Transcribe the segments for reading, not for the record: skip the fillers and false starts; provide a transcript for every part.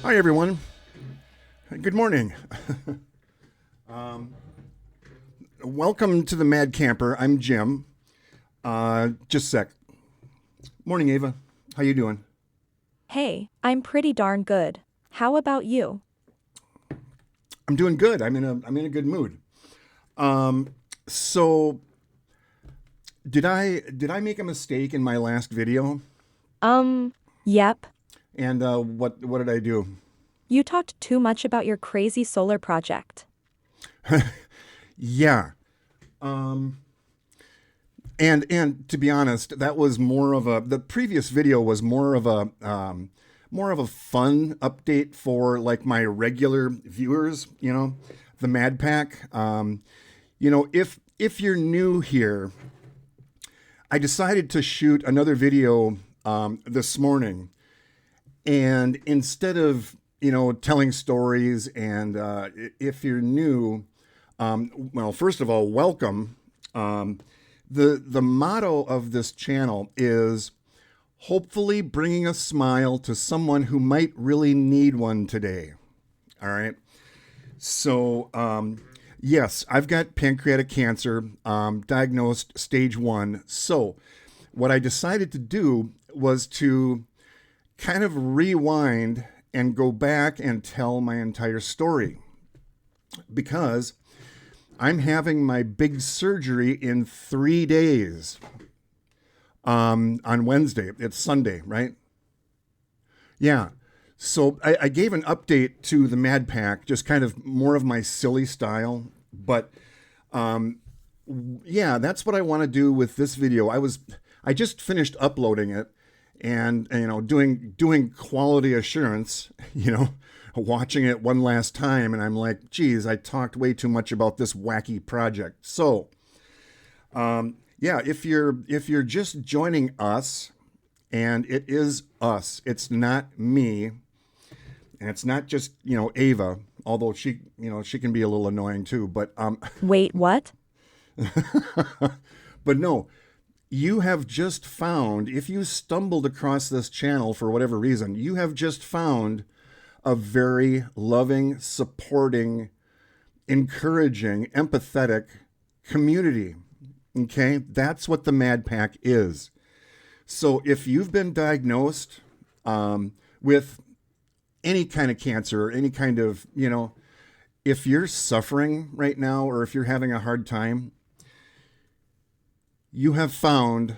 Hi, everyone. Good morning. Welcome to the Mad Camper. I'm Jim. Just a sec. Morning, Ava. How you doing? Hey, I'm pretty darn good. How about you? I'm doing good. I'm in a good mood. So did I make a mistake in my last video? Um, yep. And what did I do? You talked too much about your crazy solar project. Yeah. Um, and to be honest, that was more of a the previous video was more of a fun update for like my regular viewers, the Mad Pack. If you're new here, I decided to shoot another video this morning, and instead of telling stories, and if you're new, well, first of all, welcome. Um, the motto of this channel is hopefully bringing a smile to someone who might really need one today. All right. So, yes, I've got pancreatic cancer, diagnosed stage 1. So, what I decided to do was to kind of rewind and go back and tell my entire story because I'm having my big surgery in 3 days on Wednesday. It's Sunday, right? Yeah. So I gave an update to the Mad Pack, just kind of more of my silly style. But um, yeah, that's what I want to do with this video. I just finished uploading it and doing quality assurance, watching it one last time, and I'm like, geez, I talked way too much about this wacky project. So yeah, if you're just joining us, and it is us, it's not me, and it's not just Ava, although she can be a little annoying too. Wait, what? But no, you have just found, if you stumbled across this channel for whatever reason, you have just found a very loving, supporting, encouraging, empathetic community. Okay, that's what the Mad Pack is. So if you've been diagnosed with any kind of cancer or any kind of, if you're suffering right now or if you're having a hard time, you have found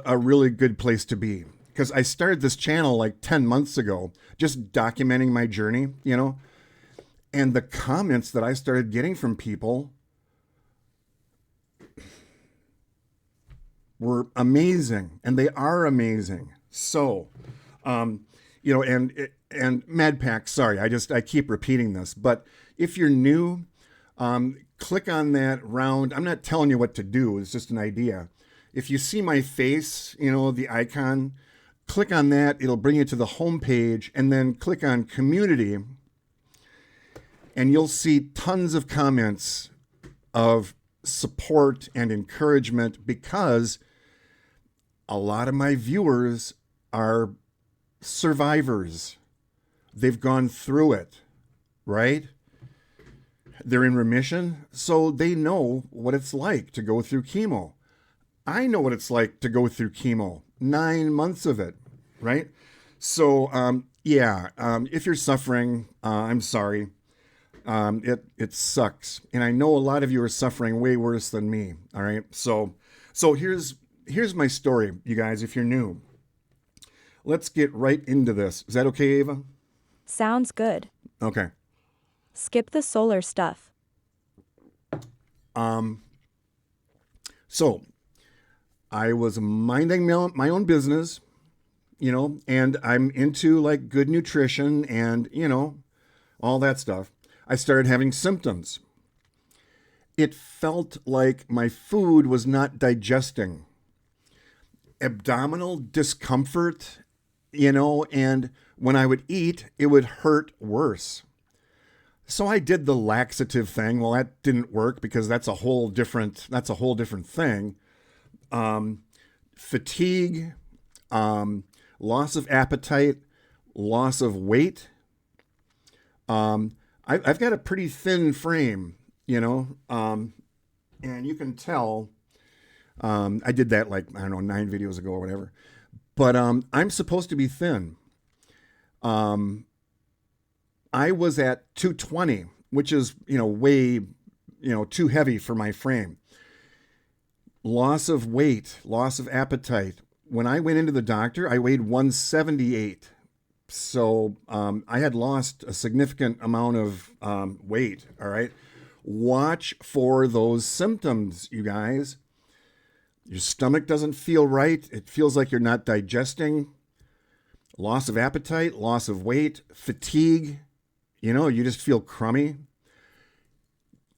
a really good place to be. Because I started this channel like 10 months ago, just documenting my journey, and the comments that I started getting from people were amazing, and they are amazing. So, and Mad Pack, sorry, I keep repeating this, but if you're new, click on that round. I'm not telling you what to do. It's just an idea. If you see my face, the icon, click on that. It'll bring you to the home page, and then click on community, and you'll see tons of comments of support and encouragement because a lot of my viewers are survivors. They've gone through it, right? They're in remission, so they know what it's like to go through chemo. I know what it's like to go through chemo, 9 months of it, right? So, if you're suffering, I'm sorry. It sucks, and I know a lot of you are suffering way worse than me. All right, so here's my story, you guys. If you're new, let's get right into this. Is that okay, Ava? Sounds good. Okay. Skip the solar stuff. So I was minding my own business, and I'm into like good nutrition and all that stuff. I started having symptoms. It felt like my food was not digesting. Abdominal discomfort, and when I would eat, it would hurt worse. So I did the laxative thing. Well, that didn't work because that's a whole different thing. Fatigue, loss of appetite, loss of weight, I've got a pretty thin frame, and you can tell. I did that like, I don't know, 9 videos ago or whatever. But I'm supposed to be thin. I was at 220, which is, way, too heavy for my frame. Loss of weight, loss of appetite. When I went into the doctor, I weighed 178. So I had lost a significant amount of weight. All right. Watch for those symptoms, you guys. Your stomach doesn't feel right. It feels like you're not digesting. Loss of appetite, loss of weight, fatigue. You just feel crummy.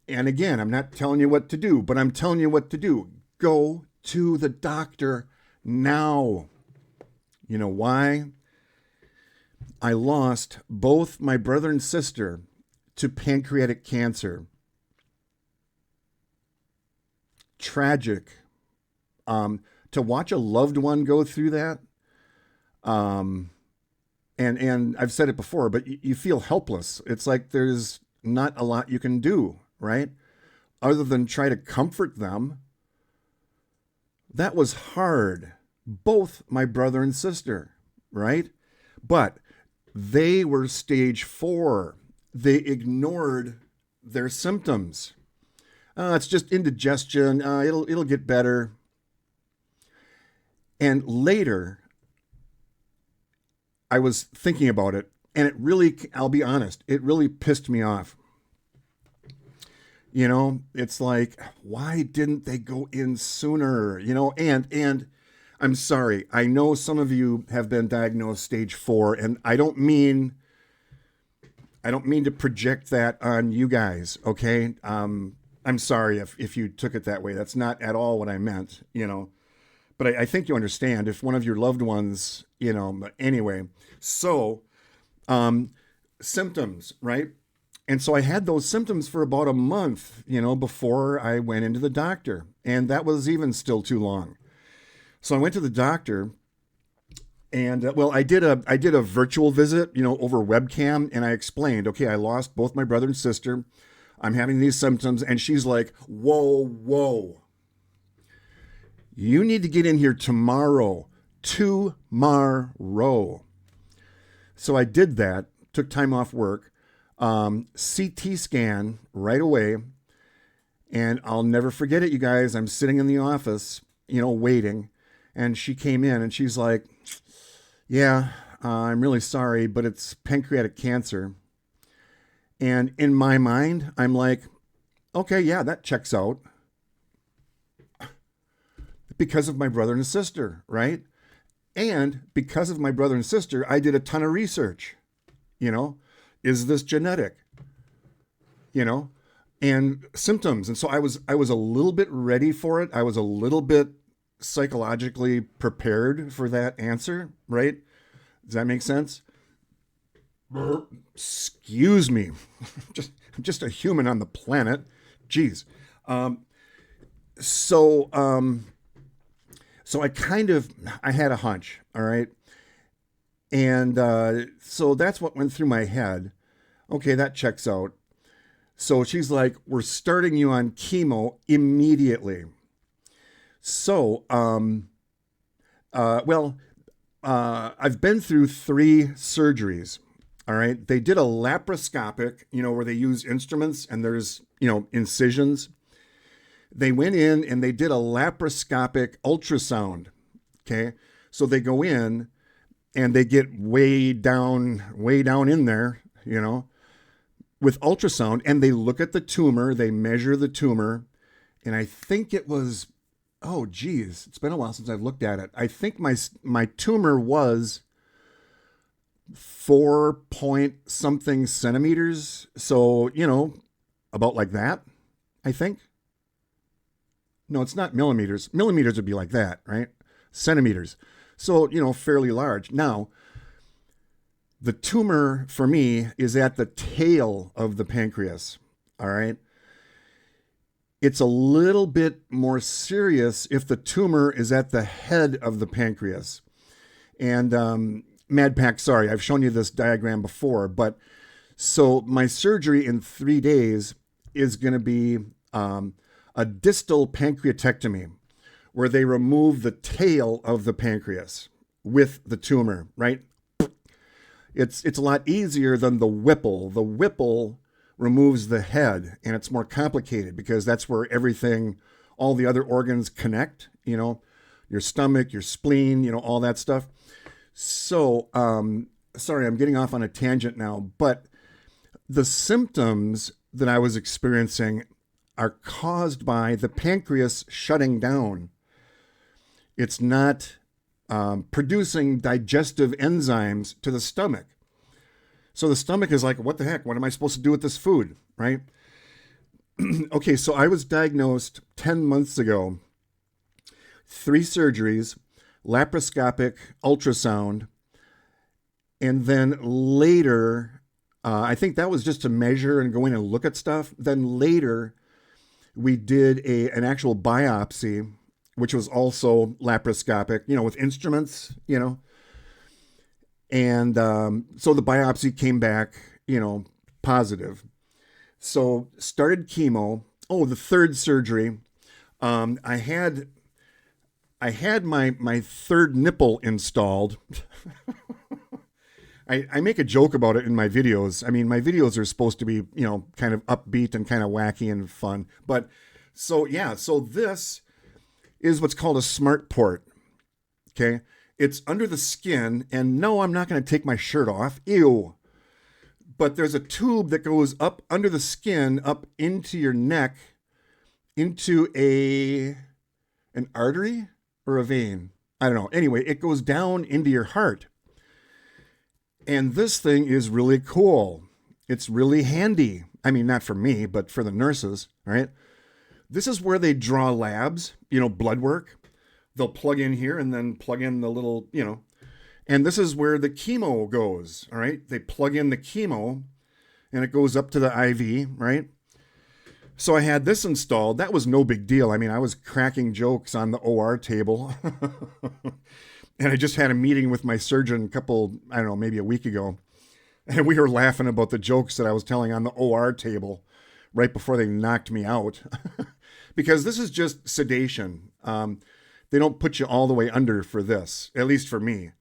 And again, I'm not telling you what to do, but I'm telling you what to do. Go to the doctor now. You know why? I lost both my brother and sister to pancreatic cancer. Tragic. To watch a loved one go through that, and I've said it before, but you feel helpless. It's like there's not a lot you can do, right? Other than try to comfort them. That was hard. Both my brother and sister, right? But they were stage 4. They ignored their symptoms. It's just indigestion. It'll get better. And later, I was thinking about it, and it really, I'll be honest, it really pissed me off. It's like, why didn't they go in sooner? And I'm sorry. I know some of you have been diagnosed stage 4, and I don't mean to project that on you guys, okay? I'm sorry if you took it that way. That's not at all what I meant, But I think you understand if one of your loved ones, but anyway. So, symptoms, right? And so I had those symptoms for about a month, before I went into the doctor. And that was even still too long. So I went to the doctor and, I did a virtual visit, over webcam. And I explained, okay, I lost both my brother and sister. I'm having these symptoms. And she's like, whoa. You need to get in here tomorrow. Tomorrow. So I did that, took time off work, CT scan right away. And I'll never forget it, you guys. I'm sitting in the office, waiting. And she came in and she's like, yeah, I'm really sorry, but it's pancreatic cancer. And in my mind, I'm like, okay, yeah, that checks out. Because of my brother and sister, right? And because of my brother and sister, I did a ton of research. Is this genetic? And symptoms. And so I was a little bit ready for it. I was a little bit psychologically prepared for that answer, right? Does that make sense? Excuse me. just a human on the planet. Jeez. So I had a hunch, all right? And so that's what went through my head. Okay, that checks out. So she's like, we're starting you on chemo immediately. So, I've been through 3 surgeries, all right? They did a laparoscopic, where they use instruments and there's, incisions. They went in and they did a laparoscopic ultrasound, okay? So they go in and they get way down in there, with ultrasound, and they look at the tumor, they measure the tumor, and I think it was, it's been a while since I've looked at it. I think my tumor was 4 point something centimeters. So, about like that, I think. No, it's not millimeters. Millimeters would be like that, right? Centimeters. So, fairly large. Now, the tumor for me is at the tail of the pancreas, all right? It's a little bit more serious if the tumor is at the head of the pancreas. And MadPack, sorry, I've shown you this diagram before, but So my surgery in 3 days is going to be a distal pancreatectomy, where they remove the tail of the pancreas with the tumor, right? It's a lot easier than the Whipple. The Whipple removes the head, and it's more complicated because that's where everything, all the other organs connect, your stomach, your spleen, all that stuff. So, sorry, I'm getting off on a tangent now, but the symptoms that I was experiencing are caused by the pancreas shutting down. It's not producing digestive enzymes to the stomach. So the stomach is like, what the heck? What am I supposed to do with this food, right? Okay, so I was diagnosed 10 months ago, 3 surgeries, laparoscopic ultrasound, and then later, I think that was just to measure and go in and look at stuff. Then later, we did an actual biopsy, which was also laparoscopic, with instruments, And so the biopsy came back, positive. So started chemo. Oh, the 3rd surgery. I had my 3rd nipple installed. I make a joke about it in my videos. I mean, my videos are supposed to be, kind of upbeat and kind of wacky and fun. But so this is what's called a smart port. Okay. It's under the skin, and no, I'm not going to take my shirt off. Ew. But there's a tube that goes up under the skin, up into your neck, into an artery or a vein. I don't know. Anyway, it goes down into your heart. And this thing is really cool. It's really handy. I mean, not for me, but for the nurses, right? This is where they draw labs, blood work. They'll plug in here and then plug in the little, and this is where the chemo goes, all right? They plug in the chemo and it goes up to the IV, right? So I had this installed. That was no big deal. I mean, I was cracking jokes on the OR table. And I just had a meeting with my surgeon maybe a week ago. And we were laughing about the jokes that I was telling on the OR table right before they knocked me out. Because this is just sedation. They don't put you all the way under for this, at least for me.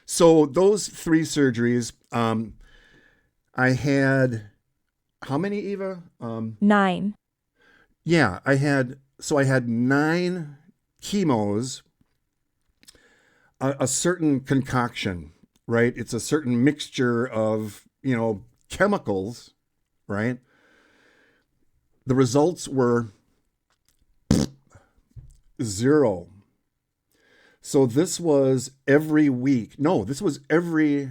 So those 3 surgeries, I had, how many, Eva? 9. Yeah, I had 9 chemos, a certain concoction, right? It's a certain mixture of, chemicals, right? The results were 0. So this was every week. No, this was was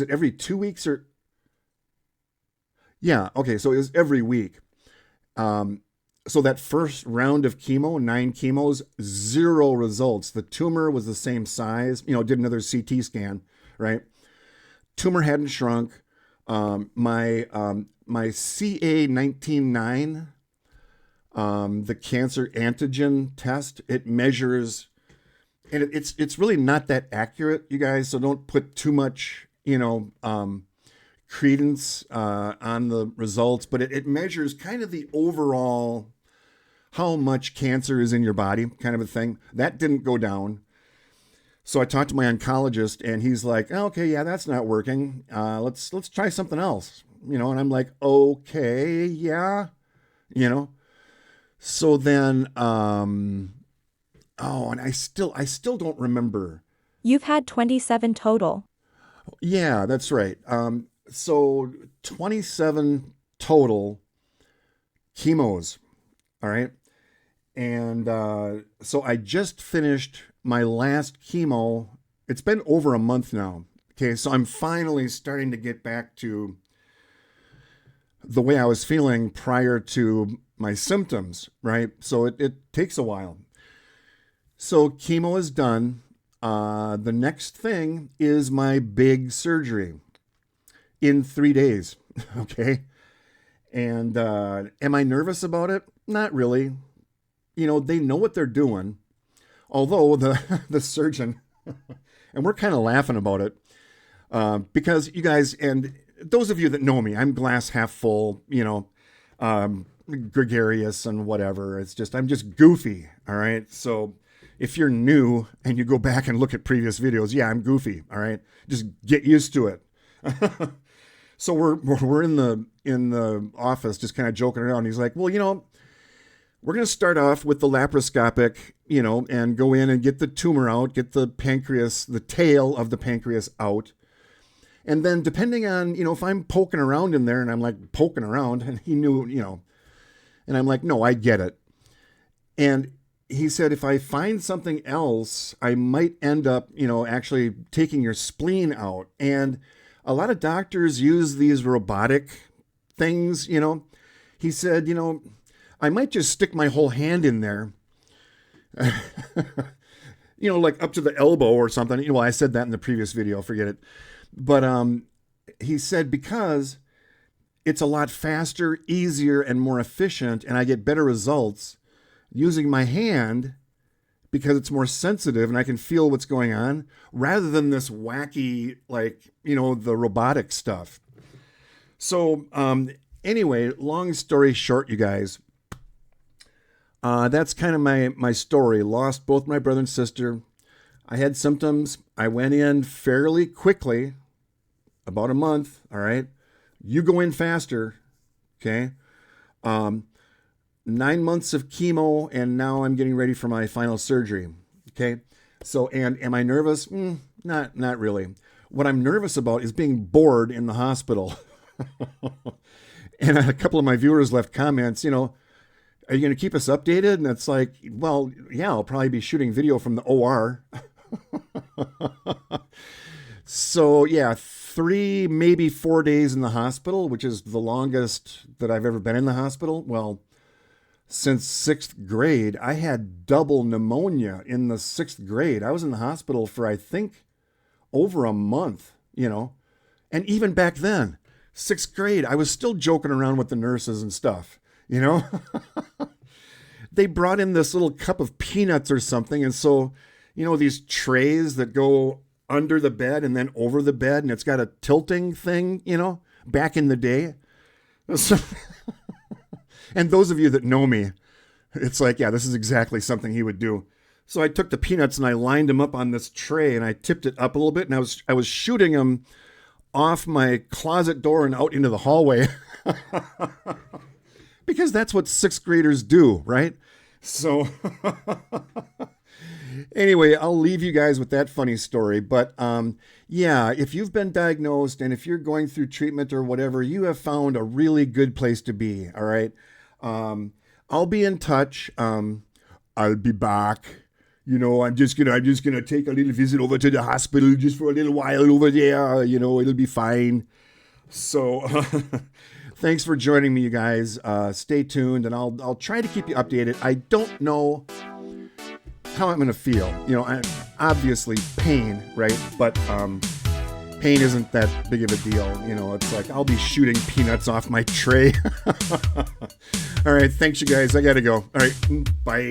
it every 2 weeks or? Yeah, okay, so it was every week. So that first round of chemo, 9 chemos, 0 results. The tumor was the same size, did another CT scan, right? Tumor hadn't shrunk. My CA19-9, the cancer antigen test, it measures, and it's really not that accurate, you guys, so don't put too much, credence on the results, but it measures kind of the overall how much cancer is in your body, kind of a thing. That didn't go down. So I talked to my oncologist, and he's like, oh, okay, yeah, that's not working. Let's try something else, and I'm like, okay, yeah, So then, and I still don't remember. You've had 27 total. Yeah, that's right. So 27 total chemos. All right. And so I just finished my last chemo. It's been over a month now. Okay. So I'm finally starting to get back to the way I was feeling prior to my symptoms, right? So it takes a while. So chemo is done. The next thing is my big surgery in 3 days. Okay. And am I nervous about it? Not really. They know what they're doing. Although the surgeon, and we're kind of laughing about it. Because you guys, and those of you that know me, I'm glass half full, gregarious and whatever. I'm just goofy. All right. So if you're new and you go back and look at previous videos, yeah, I'm goofy. All right. Just get used to it. So we're in the office just kind of joking around. He's like, well, we're going to start off with the laparoscopic, and go in and get the tumor out, get the pancreas, the tail of the pancreas out. And then depending on, if I'm poking around in there and I'm like poking around, and he knew, and I'm like, no, I get it. And he said, if I find something else, I might end up, actually taking your spleen out. And a lot of doctors use these robotic things, He said, I might just stick my whole hand in there, like up to the elbow or something. Well, I said that in the previous video, forget it. But he said, because it's a lot faster, easier, and more efficient, and I get better results using my hand because it's more sensitive and I can feel what's going on rather than this wacky, the robotic stuff. So anyway, long story short, you guys, that's kind of my story. Lost both my brother and sister. I had symptoms. I went in fairly quickly, about a month. All right. You go in faster. Okay. 9 months of chemo, and now I'm getting ready for my final surgery. Okay. So, and am I nervous? Not really. What I'm nervous about is being bored in the hospital. And a couple of my viewers left comments, are you going to keep us updated? And it's like, well, yeah, I'll probably be shooting video from the OR. So yeah, 3, maybe 4 days in the hospital, which is the longest that I've ever been in the hospital. Well, since 6th grade, I had double pneumonia in the 6th grade. I was in the hospital for, I think, over a month, and even back then, 6th grade, I was still joking around with the nurses and stuff. They brought in this little cup of peanuts or something. And so, these trays that go under the bed and then over the bed, and it's got a tilting thing, back in the day. So, and those of you that know me, it's like, yeah, this is exactly something he would do. So I took the peanuts and I lined them up on this tray and I tipped it up a little bit, and I was shooting them off my closet door and out into the hallway. Because that's what 6th graders do, right? So anyway, I'll leave you guys with that funny story. But yeah, if you've been diagnosed and if you're going through treatment or whatever, you have found a really good place to be. All right. I'll be in touch. I'll be back. I'm just gonna take a little visit over to the hospital just for a little while over there. It'll be fine. So thanks for joining me, you guys. Stay tuned, and I'll try to keep you updated. I don't know how I'm gonna feel. I obviously pain, right? But pain isn't that big of a deal. It's like I'll be shooting peanuts off my tray. All right, thanks, you guys. I gotta go. All right, bye.